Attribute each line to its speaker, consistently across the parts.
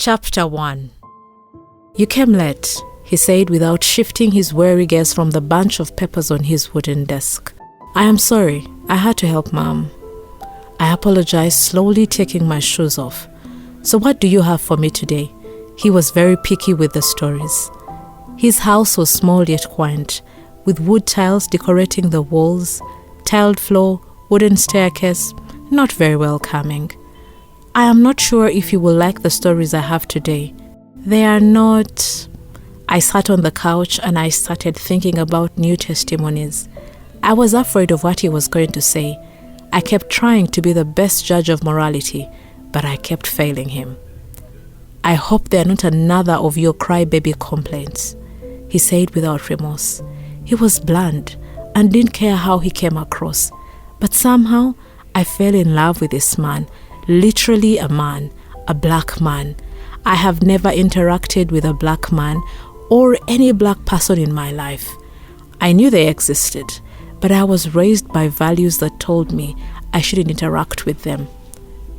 Speaker 1: Chapter 1. "You came late," he said without shifting his wary gaze from the bunch of papers on his wooden desk. "I am sorry, I had to help Mom." I apologized, slowly taking my shoes off. "So what do you have for me today?" He was very picky with the stories. His house was small yet quaint, with wood tiles decorating the walls, tiled floor, wooden staircase, not very welcoming. "I am not sure if you will like the stories I have today. They are not..." I sat on the couch and I started thinking about new testimonies. I was afraid of what he was going to say. I kept trying to be the best judge of morality, but I kept failing him. "I hope they are not another of your crybaby complaints," he said without remorse. He was blunt and didn't care how he came across, but somehow I fell in love with this man, literally a man, a black man. I have never interacted with a black man or any black person in my life. I knew they existed, but I was raised by values that told me I shouldn't interact with them.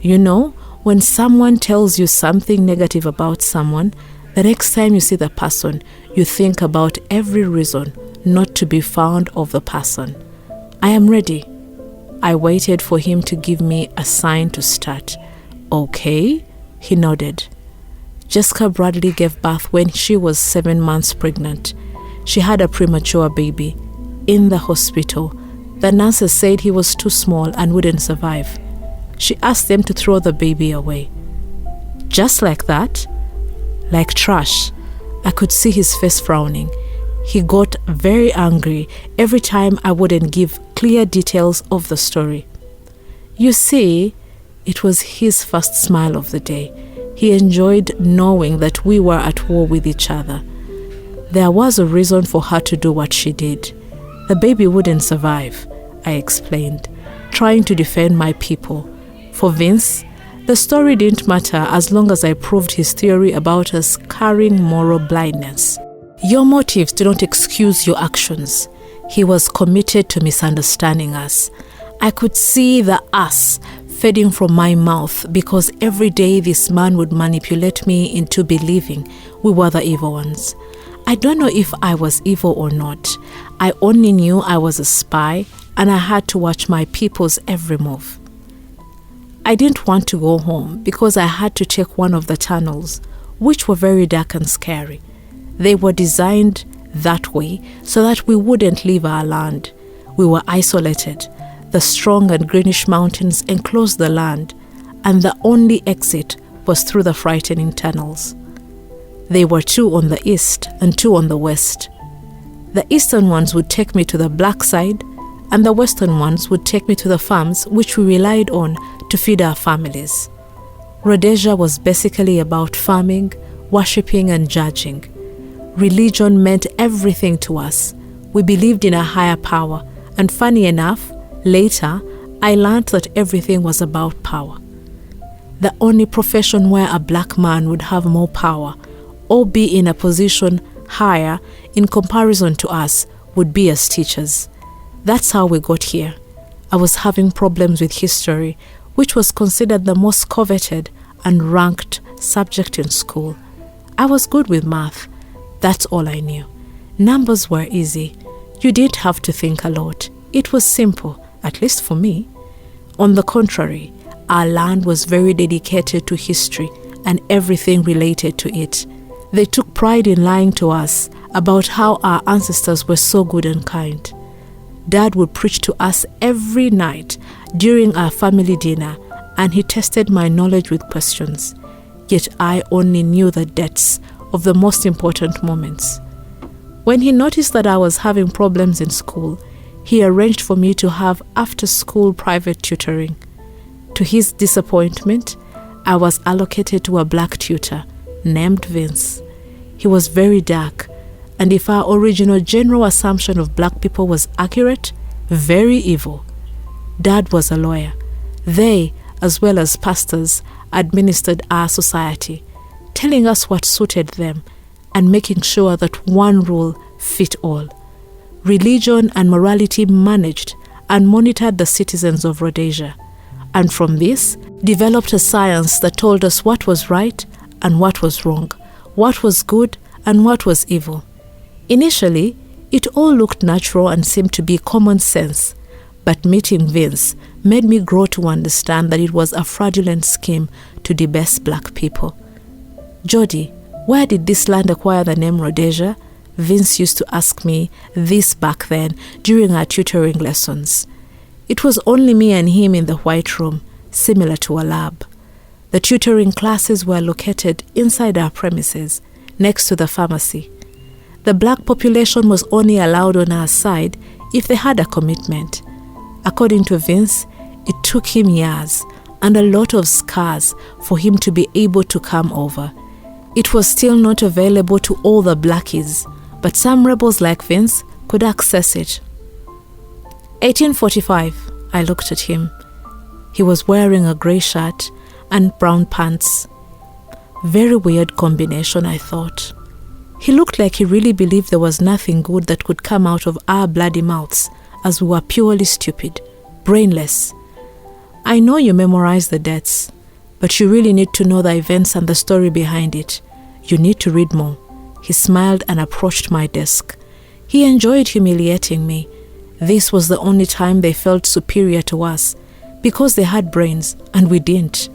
Speaker 1: You know, when someone tells you something negative about someone, the next time you see the person, you think about every reason not to be fond of the person. "I am ready." I waited for him to give me a sign to start. "Okay," he nodded. Jessica Bradley gave birth when she was 7 months pregnant. She had a premature baby. In the hospital, the nurses said he was too small and wouldn't survive. She asked them to throw the baby away. Just like that? Like trash. I could see his face frowning. He got very angry every time I wouldn't give clear details of the story. You see, it was his first smile of the day. He enjoyed knowing that we were at war with each other. There was a reason for her to do what she did. The baby wouldn't survive, I explained, trying to defend my people. For Vince, the story didn't matter as long as I proved his theory about us carrying moral blindness. Your motives do not excuse your actions. He was committed to misunderstanding us. I could see the us fading from my mouth because every day this man would manipulate me into believing we were the evil ones. I don't know if I was evil or not. I only knew I was a spy and I had to watch my people's every move. I didn't want to go home because I had to take one of the tunnels, which were very dark and scary. They were designed that way so that we wouldn't leave our land. We were isolated. The strong and greenish mountains enclosed the land, and the only exit was through the frightening tunnels. There were 2 on the east and 2 on the west. The eastern ones would take me to the black side, and the western ones would take me to the farms which we relied on to feed our families. Rhodesia was basically about farming, worshipping, and judging. Religion meant everything to us. We believed in a higher power, and funny enough, later, I learned that everything was about power. The only profession where a black man would have more power or be in a position higher in comparison to us would be as teachers. That's how we got here. I was having problems with history, which was considered the most coveted and ranked subject in school. I was good with math. That's all I knew. Numbers were easy. You didn't have to think a lot. It was simple, at least for me. On the contrary, our land was very dedicated to history and everything related to it. They took pride in lying to us about how our ancestors were so good and kind. Dad would preach to us every night during our family dinner, and he tested my knowledge with questions. Yet I only knew the depths of the most important moments. When he noticed that I was having problems in school, he arranged for me to have after-school private tutoring. To his disappointment, I was allocated to a black tutor named Vince. He was very dark, and if our original general assumption of black people was accurate, very evil. Dad was a lawyer. They, as well as pastors, administered our society, telling us what suited them and making sure that one rule fit all. Religion and morality managed and monitored the citizens of Rhodesia, and from this developed a science that told us what was right and what was wrong, what was good and what was evil. Initially, it all looked natural and seemed to be common sense, but meeting Vince made me grow to understand that it was a fraudulent scheme to debase black people. Jodi, where did this land acquire the name Rhodesia? Vince used to ask me this back then during our tutoring lessons. It was only me and him in the white room, similar to a lab. The tutoring classes were located inside our premises, next to the pharmacy. The black population was only allowed on our side if they had a commitment. According to Vince, it took him years and a lot of scars for him to be able to come over. It was still not available to all the blackies, but some rebels like Vince could access it. 1845, I looked at him. He was wearing a grey shirt and brown pants. Very weird combination, I thought. He looked like he really believed there was nothing good that could come out of our bloody mouths, as we were purely stupid, brainless. I know you memorize the dates, but you really need to know the events and the story behind it. You need to read more. He smiled and approached my desk. He enjoyed humiliating me. This was the only time they felt superior to us, because they had brains and we didn't.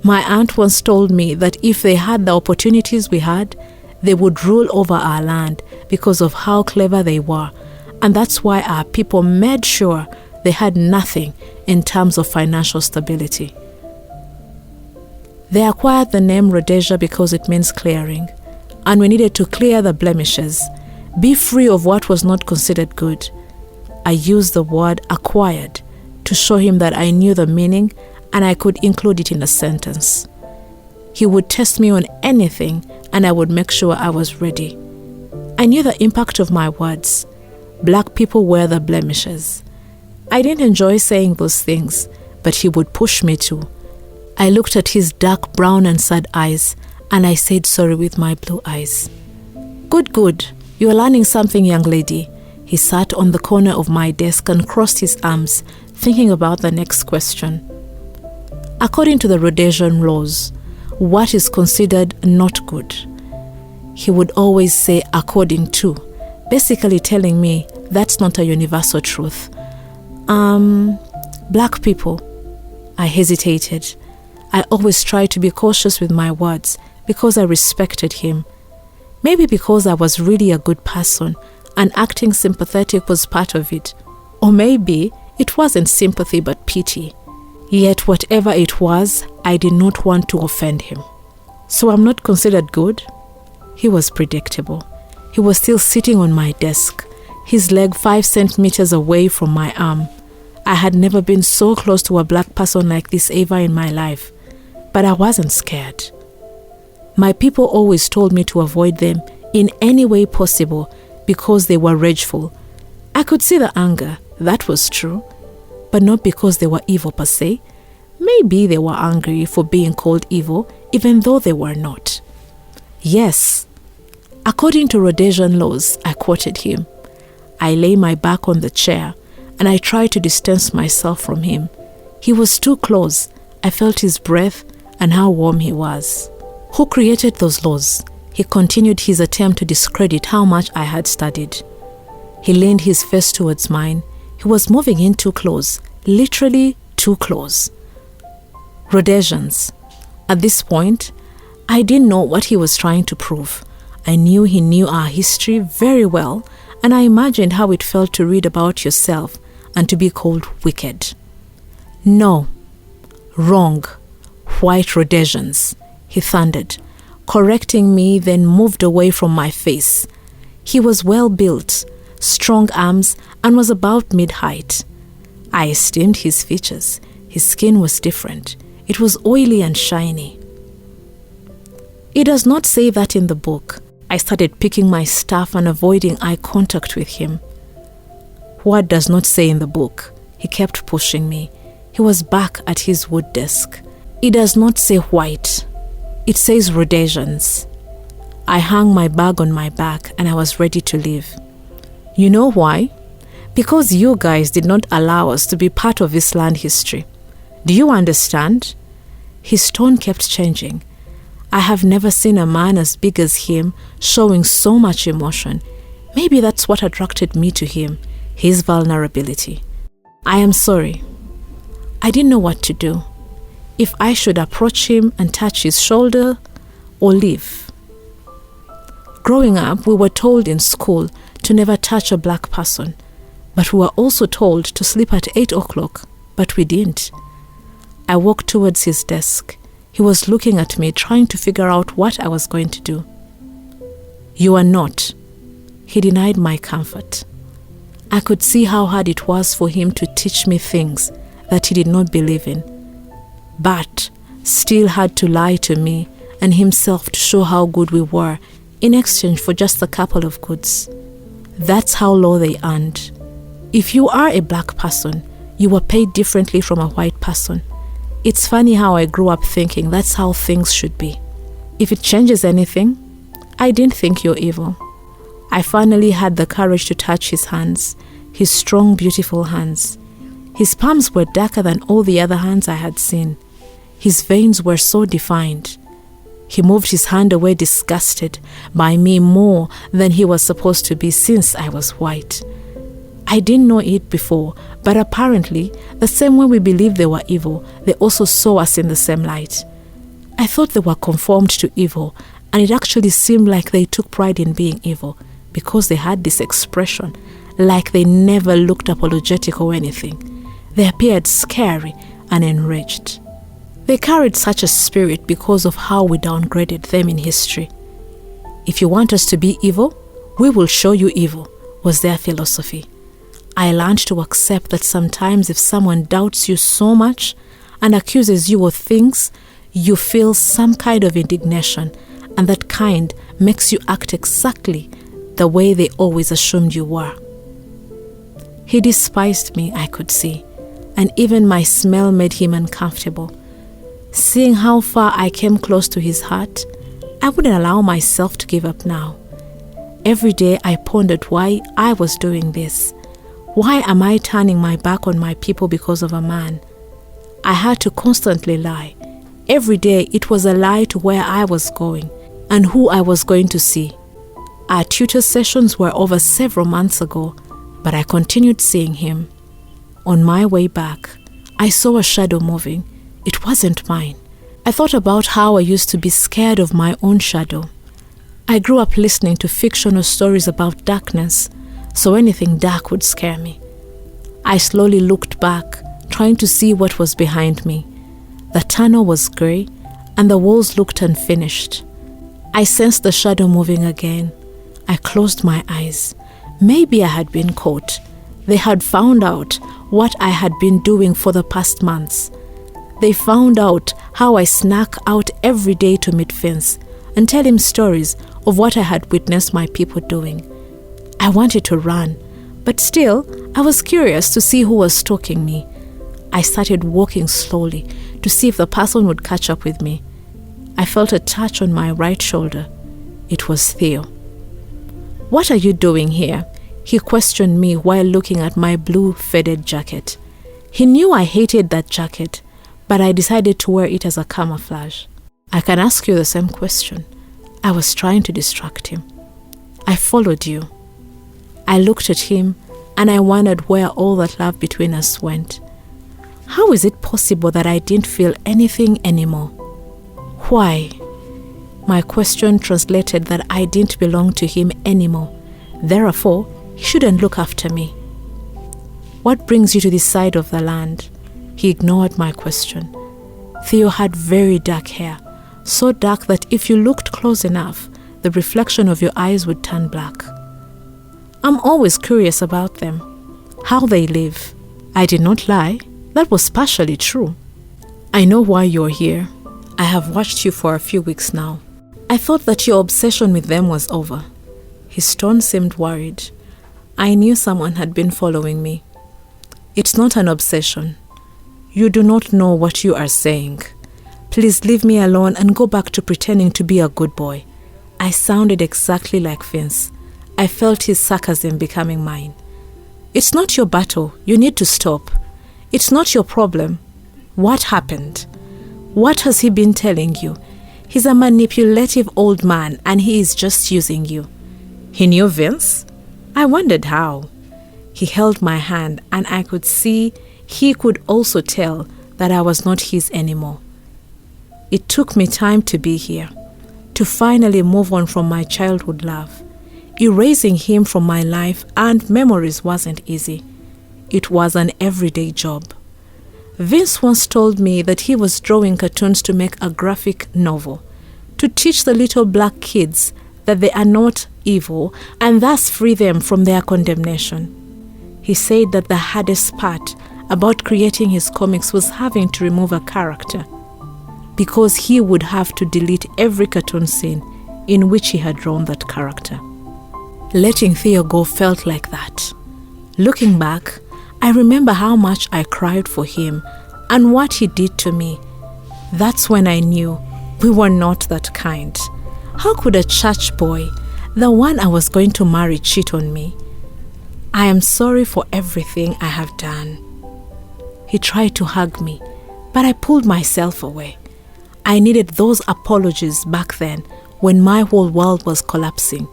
Speaker 1: My aunt once told me that if they had the opportunities we had, they would rule over our land because of how clever they were, and that's why our people made sure they had nothing in terms of financial stability. They acquired the name Rhodesia because it means clearing, and we needed to clear the blemishes, be free of what was not considered good. I used the word acquired to show him that I knew the meaning and I could include it in a sentence. He would test me on anything and I would make sure I was ready. I knew the impact of my words. Black people were the blemishes. I didn't enjoy saying those things, but he would push me to. I looked at his dark brown and sad eyes, and I said sorry with my blue eyes. Good. You are learning something, young lady. He sat on the corner of my desk and crossed his arms, thinking about the next question. According to the Rhodesian laws, what is considered not good? He would always say according to, basically telling me that's not a universal truth. Black people. I hesitated. I always tried to be cautious with my words because I respected him. Maybe because I was really a good person and acting sympathetic was part of it. Or maybe it wasn't sympathy but pity. Yet whatever it was, I did not want to offend him. So I'm not considered good? He was predictable. He was still sitting on my desk, his leg 5 centimeters away from my arm. I had never been so close to a black person like this ever in my life, but I wasn't scared. My people always told me to avoid them in any way possible because they were rageful. I could see the anger, that was true, but not because they were evil per se. Maybe they were angry for being called evil, even though they were not. Yes, according to Rhodesian laws, I quoted him. I lay my back on the chair and I tried to distance myself from him. He was too close. I felt his breath and how warm he was. Who created those laws? He continued his attempt to discredit how much I had studied. He leaned his face towards mine. He was moving in too close, literally too close. Rhodesians. At this point, I didn't know what he was trying to prove. I knew he knew our history very well, and I imagined how it felt to read about yourself and to be called wicked. No. Wrong. White Rhodesians, he thundered, correcting me, then moved away from my face. He was well built, strong arms, and was about mid-height. I esteemed his features. His skin was different. It was oily and shiny. It does not say that in the book. I started picking my stuff and avoiding eye contact with him. What does not say in the book? He kept pushing me. He was back at his wood desk. It does not say white. It says Rhodesians. I hung my bag on my back and I was ready to leave. You know why? Because you guys did not allow us to be part of this land history. Do you understand? His tone kept changing. I have never seen a man as big as him showing so much emotion. Maybe that's what attracted me to him, his vulnerability. I am sorry. I didn't know what to do. If I should approach him and touch his shoulder or leave. Growing up, we were told in school to never touch a black person, but we were also told to sleep at 8 o'clock, but we didn't. I walked towards his desk. He was looking at me, trying to figure out what I was going to do. You are not. He denied my comfort. I could see how hard it was for him to teach me things that he did not believe in, but still had to lie to me and himself to show how good we were in exchange for just a couple of goods. That's how low they earned. If you are a black person, you were paid differently from a white person. It's funny how I grew up thinking that's how things should be. If it changes anything, I didn't think you're evil. I finally had the courage to touch his hands, his strong, beautiful hands. His palms were darker than all the other hands I had seen. His veins were so defined. He moved his hand away, disgusted by me more than he was supposed to be since I was white. I didn't know it before, but apparently, the same way we believed they were evil, they also saw us in the same light. I thought they were conformed to evil, and it actually seemed like they took pride in being evil because they had this expression, like they never looked apologetic or anything. They appeared scary and enraged. They carried such a spirit because of how we downgraded them in history. If you want us to be evil, we will show you evil, was their philosophy. I learned to accept that sometimes if someone doubts you so much and accuses you of things, you feel some kind of indignation, and that kind makes you act exactly the way they always assumed you were. He despised me, I could see, and even my smell made him uncomfortable. Seeing how far I came close to his heart, I wouldn't allow myself to give up now. Every day I pondered why I was doing this. Why am I turning my back on my people because of a man? I had to constantly lie. Every day it was a lie to where I was going and who I was going to see. Our tutor sessions were over several months ago, but I continued seeing him. On my way back, I saw a shadow moving. It wasn't mine. I thought about how I used to be scared of my own shadow. I grew up listening to fictional stories about darkness, so anything dark would scare me. I slowly looked back, trying to see what was behind me. The tunnel was grey, and the walls looked unfinished. I sensed the shadow moving again. I closed my eyes. Maybe I had been caught. They had found out what I had been doing for the past months. They found out how I snuck out every day to meet Vince and tell him stories of what I had witnessed my people doing. I wanted to run, but still, I was curious to see who was stalking me. I started walking slowly to see if the person would catch up with me. I felt a touch on my right shoulder. It was Theo. "What are you doing here?" He questioned me while looking at my blue faded jacket. He knew I hated that jacket, but I decided to wear it as a camouflage. "I can ask you the same question." I was trying to distract him. "I followed you." I looked at him and I wondered where all that love between us went. How is it possible that I didn't feel anything anymore? Why? My question translated that I didn't belong to him anymore. Therefore, he shouldn't look after me. "What brings you to this side of the land?" He ignored my question. Theo had very dark hair, so dark that if you looked close enough, the reflection of your eyes would turn black. "I'm always curious about them, how they live." I did not lie. That was partially true. "I know why you're here. I have watched you for a few weeks now. I thought that your obsession with them was over." His tone seemed worried. I knew someone had been following me. "It's not an obsession. You do not know what you are saying. Please leave me alone and go back to pretending to be a good boy." I sounded exactly like Vince. I felt his sarcasm becoming mine. "It's not your battle. You need to stop. It's not your problem. What happened? What has he been telling you? He's a manipulative old man and he is just using you. He knew Vince? I wondered how. He held my hand and I could see he could also tell that I was not his anymore. It took me time to be here, to finally move on from my childhood love. Erasing him from my life and memories wasn't easy. It was an everyday job. Vince once told me that he was drawing cartoons to make a graphic novel, to teach the little black kids that they are not evil and thus free them from their condemnation. He said that the hardest part about creating his comics was having to remove a character, because he would have to delete every cartoon scene in which he had drawn that character. Letting Theo go felt like that. Looking back, I remember how much I cried for him and what he did to me. That's when I knew we were not that kind. How could a church boy, the one I was going to marry, cheat on me? I am sorry for everything I have done. He tried to hug me, but I pulled myself away. I needed those apologies back then when my whole world was collapsing,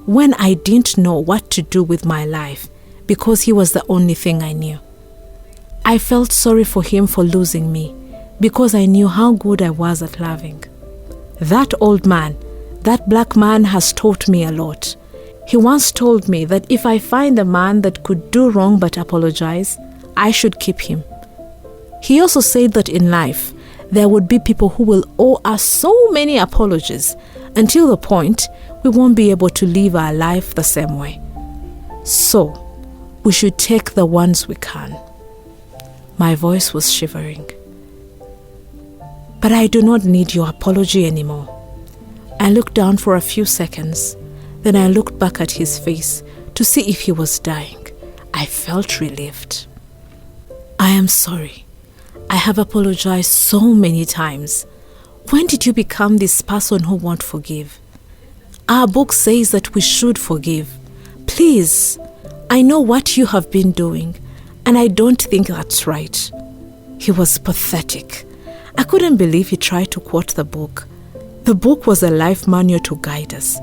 Speaker 1: when I didn't know what to do with my life because he was the only thing I knew. I felt sorry for him for losing me because I knew how good I was at loving. That old man, that black man, has taught me a lot. He once told me that if I find a man that could do wrong but apologize, I should keep him. He also said that in life, there would be people who will owe us so many apologies until the point we won't be able to live our life the same way. So, we should take the ones we can. My voice was shivering. But I do not need your apology anymore. I looked down for a few seconds. Then I looked back at his face to see if he was dying. I felt relieved. I am sorry. I have apologized so many times. When did you become this person who won't forgive? Our book says that we should forgive. Please, I know what you have been doing, and I don't think that's right. He was pathetic. I couldn't believe he tried to quote the book. The book was a life manual to guide us,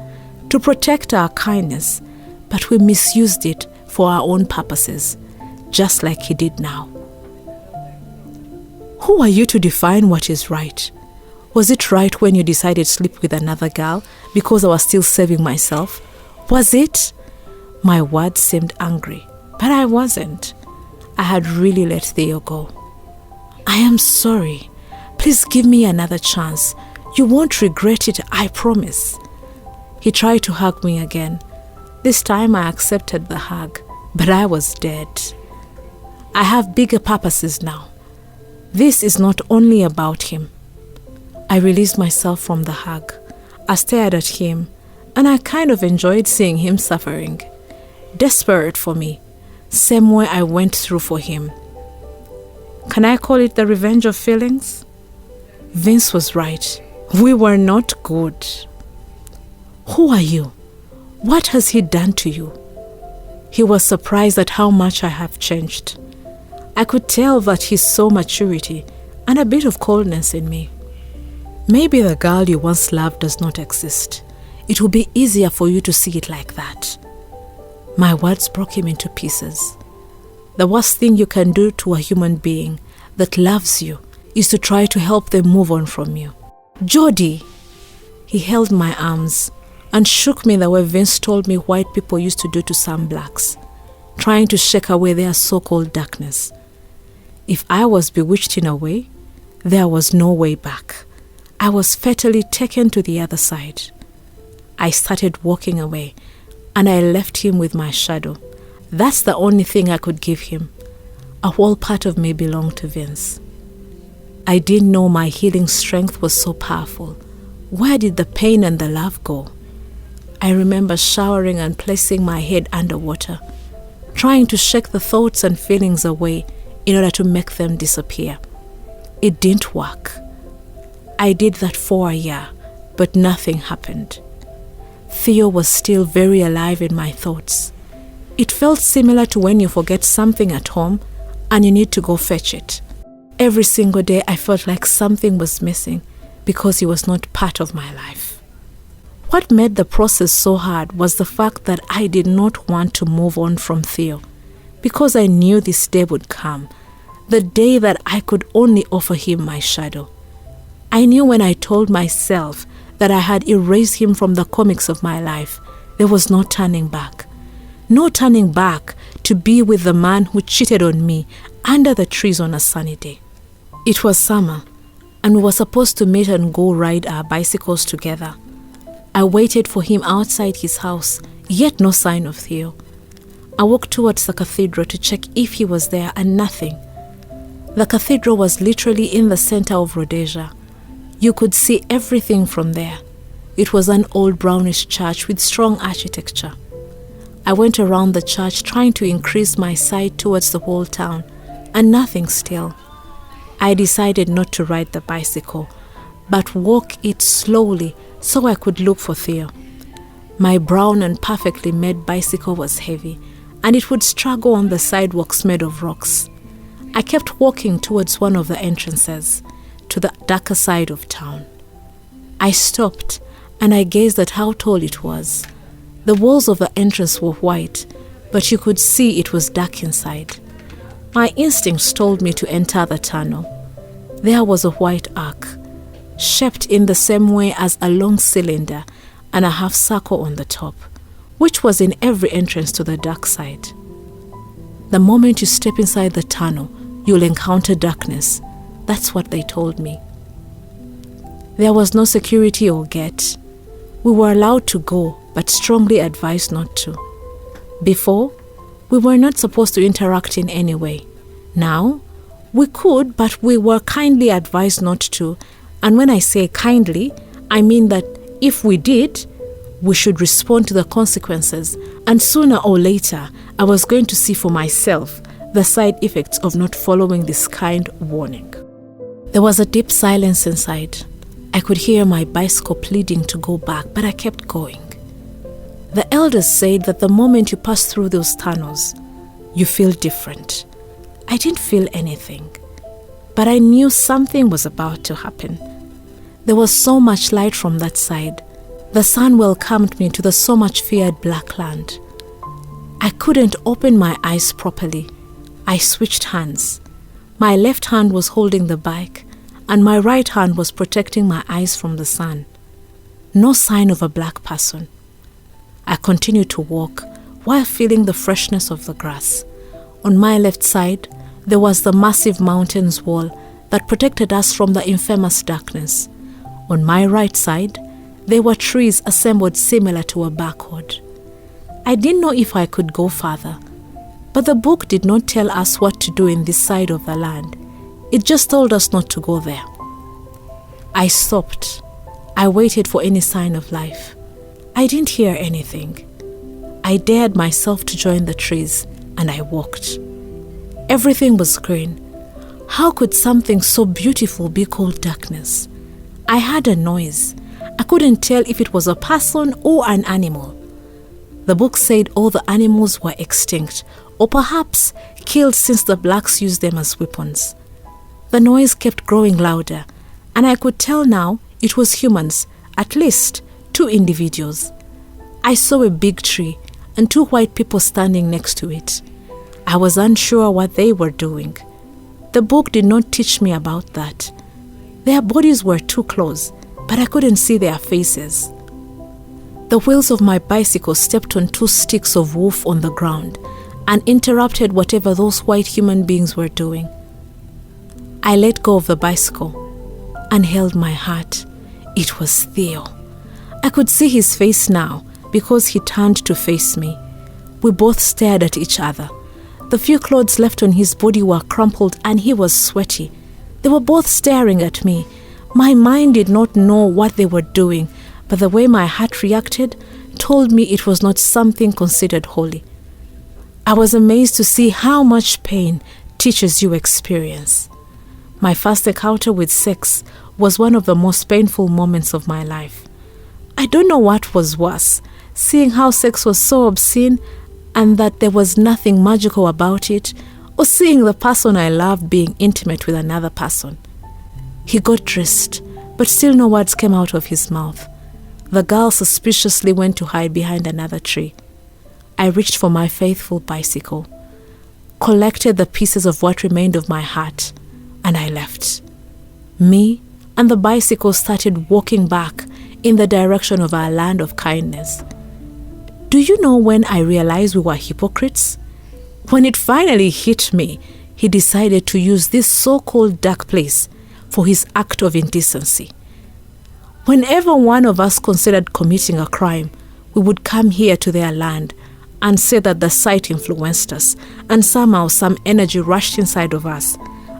Speaker 1: to protect our kindness, but we misused it for our own purposes, just like he did now. Who are you to define what is right? Was it right when you decided to sleep with another girl because I was still saving myself? Was it? My words seemed angry, but I wasn't. I had really let Theo go. I am sorry. Please give me another chance. You won't regret it, I promise. He tried to hug me again. This time I accepted the hug, but I was dead. I have bigger purposes now. This is not only about him. I released myself from the hug. I stared at him, and I kind of enjoyed seeing him suffering. Desperate for me, same way I went through for him. Can I call it the revenge of feelings? Vince was right. We were not good. Who are you? What has he done to you? He was surprised at how much I have changed. I could tell that he saw maturity and a bit of coldness in me. Maybe the girl you once loved does not exist. It will be easier for you to see it like that. My words broke him into pieces. The worst thing you can do to a human being that loves you is to try to help them move on from you. Jodi! He held my arms and shook me the way Vince told me white people used to do to some blacks, trying to shake away their so-called darkness. If I was bewitched in a way, there was no way back. I was fatally taken to the other side. I started walking away, and I left him with my shadow. That's the only thing I could give him. A whole part of me belonged to Vince. I didn't know my healing strength was so powerful. Where did the pain and the love go? I remember showering and placing my head underwater, trying to shake the thoughts and feelings away in order to make them disappear. It didn't work. I did that for a year, but nothing happened. Theo was still very alive in my thoughts. It felt similar to when you forget something at home and you need to go fetch it. Every single day I felt like something was missing, because he was not part of my life. What made the process so hard was the fact that I did not want to move on from Theo, because I knew this day would come, the day that I could only offer him my shadow. I knew when I told myself that I had erased him from the comics of my life, there was no turning back. No turning back to be with the man who cheated on me under the trees on a sunny day. It was summer, and we were supposed to meet and go ride our bicycles together. I waited for him outside his house, yet no sign of Theo. I walked towards the cathedral to check if he was there, and nothing. The cathedral was literally in the center of Rhodesia. You could see everything from there. It was an old brownish church with strong architecture. I went around the church trying to increase my sight towards the whole town, and nothing still. I decided not to ride the bicycle, but walk it slowly so I could look for Theo. My brown and perfectly made bicycle was heavy, and it would struggle on the sidewalks made of rocks. I kept walking towards one of the entrances, to the darker side of town. I stopped, and I gazed at how tall it was. The walls of the entrance were white, but you could see it was dark inside. My instincts told me to enter the tunnel. There was a white arc, shaped in the same way as a long cylinder and a half circle on the top, which was in every entrance to the dark side. The moment you step inside the tunnel, you'll encounter darkness. That's what they told me. There was no security or gate. We were allowed to go, but strongly advised not to. Before, we were not supposed to interact in any way. Now, we could, but we were kindly advised not to. And when I say kindly, I mean that if we did, we should respond to the consequences. And sooner or later, I was going to see for myself the side effects of not following this kind warning. There was a deep silence inside. I could hear my bicycle pleading to go back, but I kept going. The elders said that the moment you pass through those tunnels, you feel different. I didn't feel anything, but I knew something was about to happen. There was so much light from that side. The sun welcomed me to the so much feared black land. I couldn't open my eyes properly. I switched hands. My left hand was holding the bike, and my right hand was protecting my eyes from the sun. No sign of a black person. I continued to walk while feeling the freshness of the grass. On my left side, there was the massive mountains wall that protected us from the infamous darkness. On my right side, there were trees assembled similar to a barcode. I didn't know if I could go further, but the book did not tell us what to do in this side of the land. It just told us not to go there. I stopped. I waited for any sign of life. I didn't hear anything. I dared myself to join the trees, and I walked. Everything was green. How could something so beautiful be called darkness? I heard a noise. I couldn't tell if it was a person or an animal. The book said all the animals were extinct, or perhaps killed since the blacks used them as weapons. The noise kept growing louder, and I could tell now it was humans, at least 2 individuals. I saw a big tree and 2 white people standing next to it. I was unsure what they were doing. The book did not teach me about that. Their bodies were too close, but I couldn't see their faces. The wheels of my bicycle stepped on 2 sticks of wood on the ground and interrupted whatever those white human beings were doing. I let go of the bicycle and held my heart. It was Theo. I could see his face now because he turned to face me. We both stared at each other. The few clothes left on his body were crumpled and he was sweaty. They were both staring at me. My mind did not know what they were doing, but the way my heart reacted told me it was not something considered holy. I was amazed to see how much pain teaches you experience. My first encounter with sex was one of the most painful moments of my life. I don't know what was worse, seeing how sex was so obscene and that there was nothing magical about it, or seeing the person I loved being intimate with another person. He got dressed, but still no words came out of his mouth. The girl suspiciously went to hide behind another tree. I reached for my faithful bicycle, collected the pieces of what remained of my heart, and I left. Me and the bicycle started walking back in the direction of our land of kindness. Do you know when I realized we were hypocrites? When it finally hit me, he decided to use this so-called dark place for his act of indecency. Whenever one of us considered committing a crime, we would come here to their land and say that the sight influenced us, and somehow some energy rushed inside of us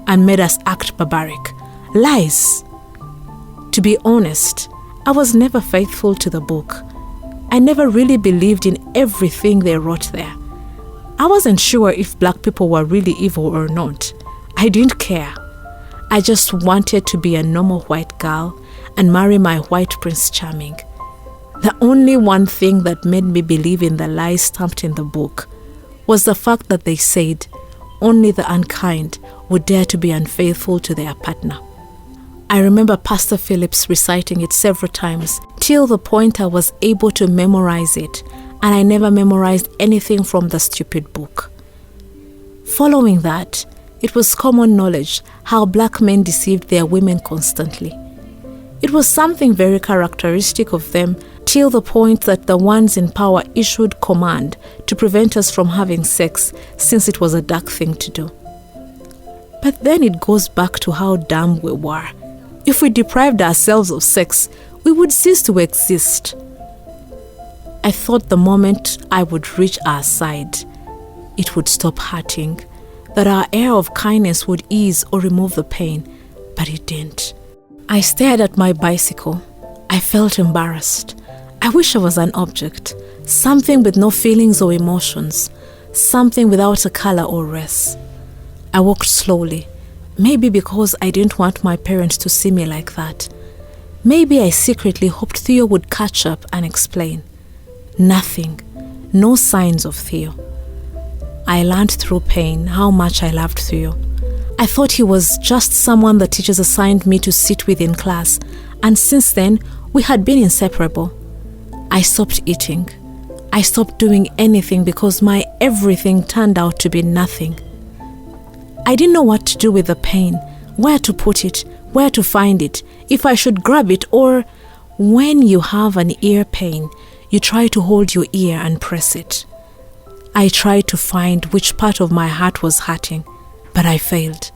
Speaker 1: and made us act barbaric. Lies. To be honest, I was never faithful to the book. I never really believed in everything they wrote there. I wasn't sure if black people were really evil or not. I didn't care. I just wanted to be a normal white girl and marry my white Prince Charming. The only one thing that made me believe in the lies stamped in the book was the fact that they said only the unkind would dare to be unfaithful to their partner. I remember Pastor Phillips reciting it several times till the point I was able to memorize it, and I never memorized anything from the stupid book. Following that, it was common knowledge how black men deceived their women constantly. It was something very characteristic of them till the point that the ones in power issued command to prevent us from having sex since it was a dark thing to do. But then it goes back to how dumb we were. If we deprived ourselves of sex, we would cease to exist. I thought the moment I would reach our side, it would stop hurting, that our air of kindness would ease or remove the pain, but it didn't. I stared at my bicycle. I felt embarrassed. I wish I was an object, something with no feelings or emotions, something without a color or race. I walked slowly, maybe because I didn't want my parents to see me like that. Maybe I secretly hoped Theo would catch up and explain. Nothing, no signs of Theo. I learned through pain how much I loved Theo. I thought he was just someone the teachers assigned me to sit with in class, and since then, we had been inseparable. I stopped eating. I stopped doing anything because my everything turned out to be nothing. I didn't know what to do with the pain, where to put it, where to find it, if I should grab it, or when you have an ear pain, you try to hold your ear and press it. I tried to find which part of my heart was hurting, but I failed.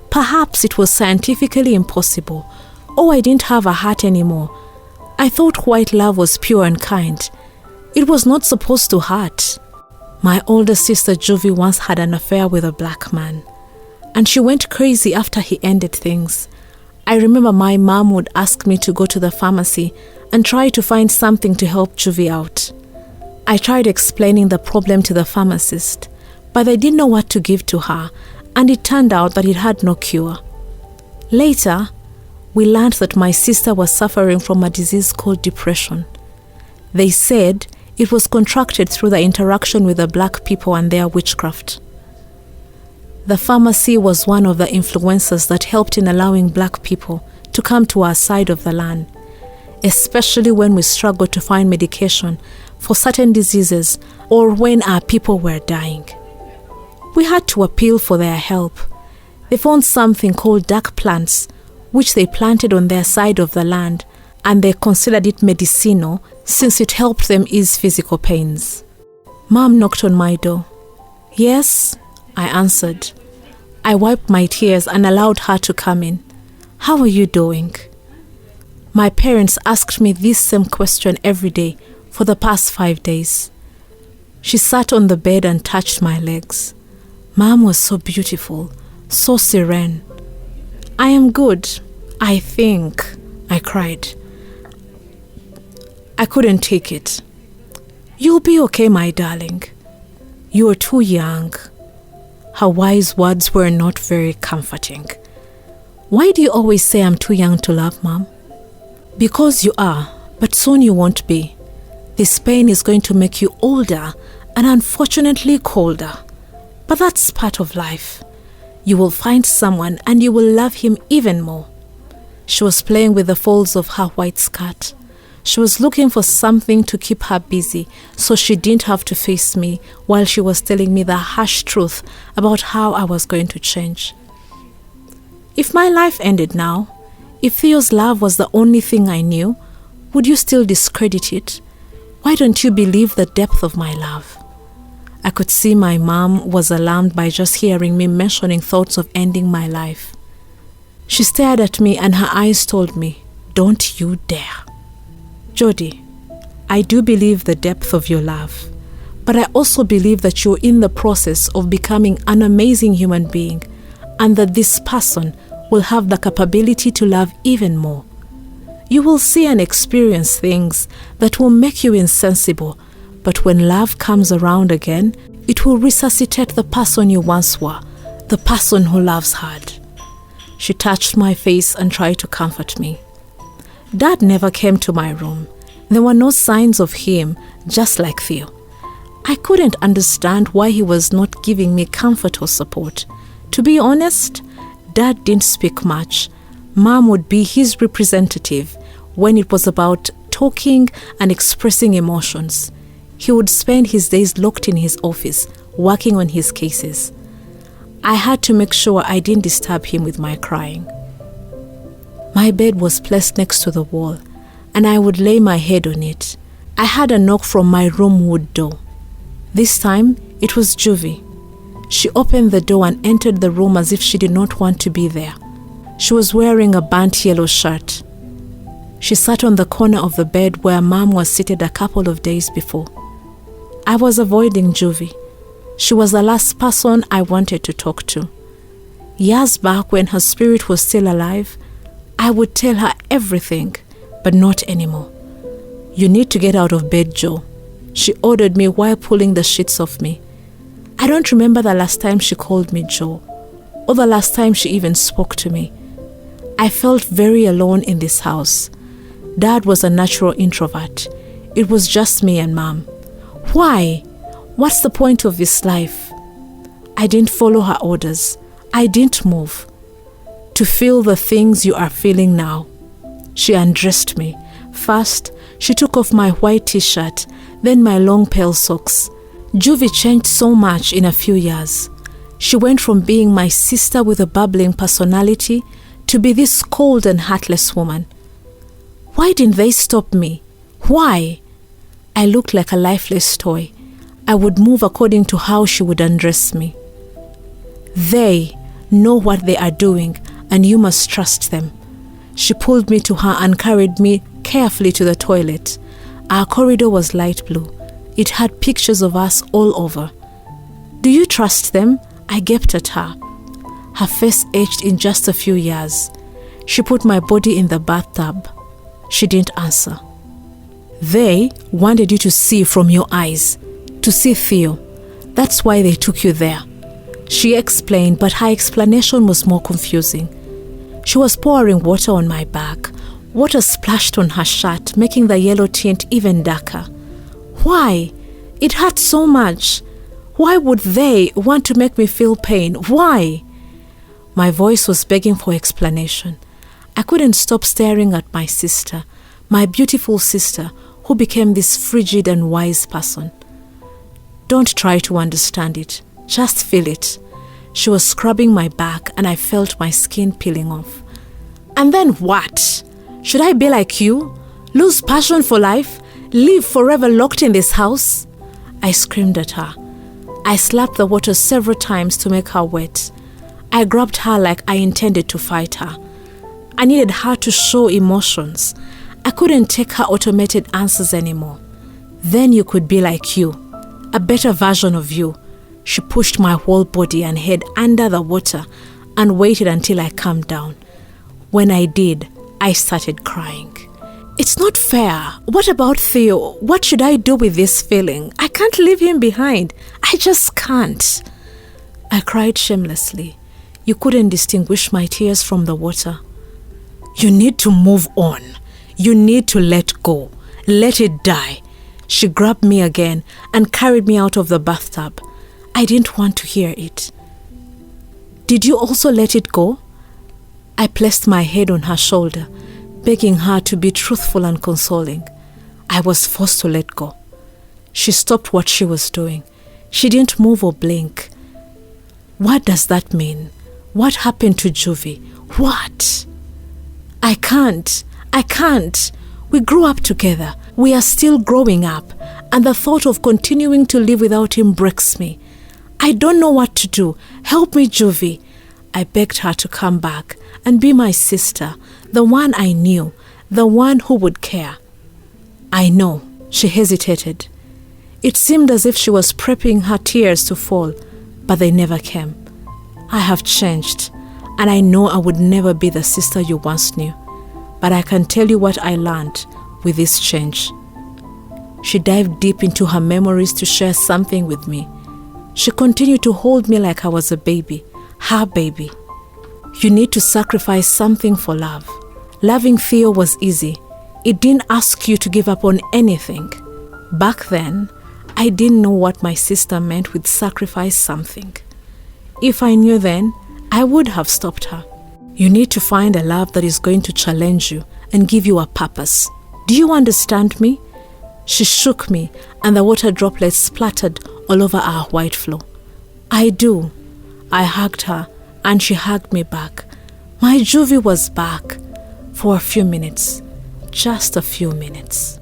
Speaker 1: Perhaps it was scientifically impossible, or I didn't have a heart anymore. I thought white love was pure and kind. It was not supposed to hurt. My older sister Jovi once had an affair with a black man, and she went crazy after he ended things. I remember my mom would ask me to go to the pharmacy and try to find something to help Jovi out. I tried explaining the problem to the pharmacist, but they didn't know what to give to her, and it turned out that it had no cure. Later, we learned that my sister was suffering from a disease called depression. They said it was contracted through the interaction with the black people and their witchcraft. The pharmacy was one of the influencers that helped in allowing black people to come to our side of the land, especially when we struggled to find medication for certain diseases or when our people were dying. We had to appeal for their help. They found something called dark plants, which they planted on their side of the land, and they considered it medicinal since it helped them ease physical pains. Mom knocked on my door. Yes, I answered. I wiped my tears and allowed her to come in. How are you doing? My parents asked me this same question every day for the past 5 days. She sat on the bed and touched my legs. Mom was so beautiful, so serene. I am good, I think, I cried. I couldn't take it. You'll be okay, my darling. You're too young. Her wise words were not very comforting. Why do you always say I'm too young to love, Mom? Because you are, but soon you won't be. This pain is going to make you older and unfortunately colder. But that's part of life. You will find someone and you will love him even more. She was playing with the folds of her white skirt. She was looking for something to keep her busy so she didn't have to face me while she was telling me the harsh truth about how I was going to change. If my life ended now, if Theo's love was the only thing I knew, would you still discredit it? Why don't you believe the depth of my love? I could see my mom was alarmed by just hearing me mentioning thoughts of ending my life. She stared at me and her eyes told me, "Don't you dare." Jodi, I do believe the depth of your love, but I also believe that you're in the process of becoming an amazing human being and that this person will have the capability to love even more. You will see and experience things that will make you insensible, but when love comes around again, it will resuscitate the person you once were, the person who loves hard. She touched my face and tried to comfort me. Dad never came to my room. There were no signs of him, just like Theo. I couldn't understand why he was not giving me comfort or support. To be honest, Dad didn't speak much. Mom would be his representative when it was about talking and expressing emotions. He would spend his days locked in his office, working on his cases. I had to make sure I didn't disturb him with my crying. My bed was placed next to the wall, and I would lay my head on it. I had a knock from my room wood door. This time, it was Juvie. She opened the door and entered the room as if she did not want to be there. She was wearing a burnt yellow shirt. She sat on the corner of the bed where Mom was seated a couple of days before. I was avoiding Juvie. She was the last person I wanted to talk to. Years back, when her spirit was still alive, I would tell her everything, but not anymore. "You need to get out of bed, Joe," she ordered me while pulling the sheets off me. I don't remember the last time she called me Joe, or the last time she even spoke to me. I felt very alone in this house. Dad was a natural introvert. It was just me and Mom. Why? What's the point of this life? I didn't follow her orders. I didn't move. To feel the things you are feeling now. She undressed me. First, she took off my white t-shirt, then my long pale socks. Juvie changed so much in a few years. She went from being my sister with a bubbling personality to be this cold and heartless woman. Why didn't they stop me? Why? I looked like a lifeless toy. I would move according to how she would undress me. They know what they are doing, and you must trust them. She pulled me to her and carried me carefully to the toilet. Our corridor was light blue. It had pictures of us all over. "Do you trust them?" I gaped at her. Her face aged in just a few years. She put my body in the bathtub. She didn't answer. "They wanted you to see from your eyes, to see Theo. That's why they took you there." She explained, but her explanation was more confusing. She was pouring water on my back. Water splashed on her shirt, making the yellow tint even darker. Why? It hurt so much. Why would they want to make me feel pain? Why? My voice was begging for explanation. I couldn't stop staring at my sister, my beautiful sister, who became this frigid and wise person. "Don't try to understand it. Just feel it." She was scrubbing my back and I felt my skin peeling off. "And then what? Should I be like you? Lose passion for life? Live forever locked in this house?" I screamed at her. I slapped the water several times to make her wet. I grabbed her like I intended to fight her. I needed her to show emotions. I couldn't take her automated answers anymore. "Then you could be like you, a better version of you." She pushed my whole body and head under the water and waited until I calmed down. When I did, I started crying. "It's not fair. What about Theo? What should I do with this feeling? I can't leave him behind. I just can't." I cried shamelessly. You couldn't distinguish my tears from the water. "You need to move on. You need to let go. Let it die." She grabbed me again and carried me out of the bathtub. I didn't want to hear it. "Did you also let it go?" I placed my head on her shoulder, begging her to be truthful and consoling. I was forced to let go. She stopped what she was doing. She didn't move or blink. What does that mean? What happened to Juvie? What? I can't. We grew up together. We are still growing up. And the thought of continuing to live without him breaks me. I don't know what to do. Help me, Juvie. I begged her to come back and be my sister, the one I knew, the one who would care. I know. She hesitated. It seemed as if she was prepping her tears to fall, but they never came. I have changed, and I know I would never be the sister you once knew. But I can tell you what I learned with this change. She dived deep into her memories to share something with me. She continued to hold me like I was a baby, her baby. You need to sacrifice something for love. Loving Theo was easy. It didn't ask you to give up on anything. Back then, I didn't know what my sister meant with sacrifice something. If I knew then, I would have stopped her. You need to find a love that is going to challenge you and give you a purpose. Do you understand me? She shook me, and the water droplets splattered all over our white floor. I do. I hugged her, and she hugged me back. My Juvie was back. For a few minutes. Just a few minutes.